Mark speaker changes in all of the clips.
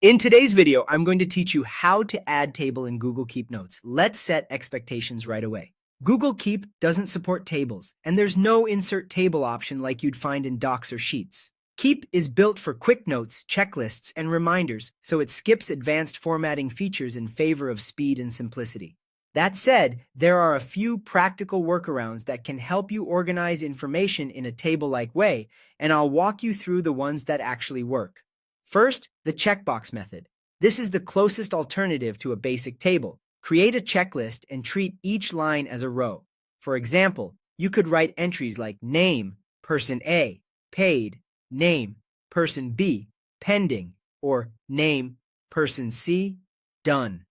Speaker 1: In today's video, I'm going to teach you how to add table in Google Keep Notes. Let's set expectations right away. Google Keep doesn't support tables, and there's no insert table option like you'd find in Docs or Sheets. Keep is built for quick notes, checklists, and reminders, so it skips advanced formatting features in favor of speed and simplicity. That said, there are a few practical workarounds that can help you organize information in a table-like way, and I'll walk you through the ones that actually work. First, the checkbox method. This is the closest alternative to a basic table. Create a checklist and treat each line as a row. For example, you could write entries like name, person A, paid, name, person B, pending, or name, person C, done.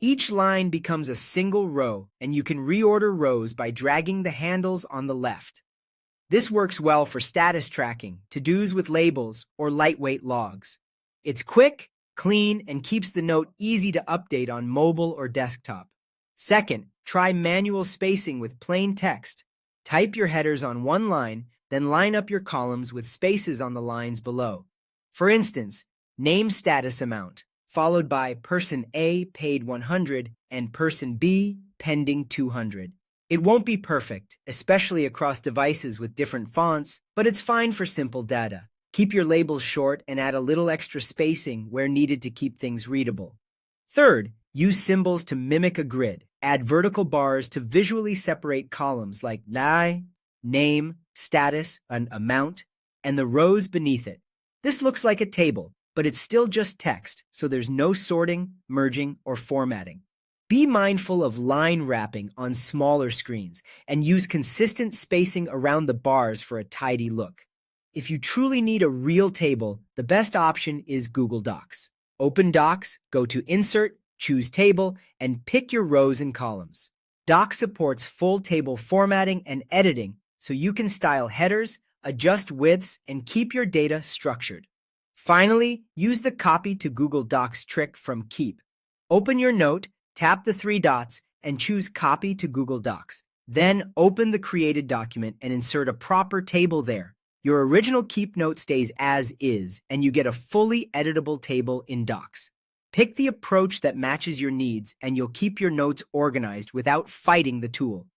Speaker 1: Each line becomes a single row, and you can reorder rows by dragging the handles on the left. This works well for status tracking, to-dos with labels, or lightweight logs. It's quick, clean, and keeps the note easy to update on mobile or desktop. Second, try manual spacing with plain text. Type your headers on one line, then line up your columns with spaces on the lines below. For instance, name status amount, followed by person A paid 100 and person B pending 200. It won't be perfect, especially across devices with different fonts, but it's fine for simple data. Keep your labels short and add a little extra spacing where needed to keep things readable. Third, use symbols to mimic a grid. Add vertical bars to visually separate columns like name, status, and amount, and the rows beneath it. This looks like a table, but it's still just text, so there's no sorting, merging, or formatting. Be mindful of line wrapping on smaller screens and use consistent spacing around the bars for a tidy look. If you truly need a real table, the best option is Google Docs. Open Docs, go to Insert, choose Table, and pick your rows and columns. Docs supports full table formatting and editing, so you can style headers, adjust widths, and keep your data structured. Finally, use the Copy to Google Docs trick from Keep. Open your note, tap the three dots, and choose Copy to Google Docs. Then open the created document and insert a proper table there. Your original Keep note stays as is, and you get a fully editable table in Docs. Pick the approach that matches your needs, and you'll keep your notes organized without fighting the tool.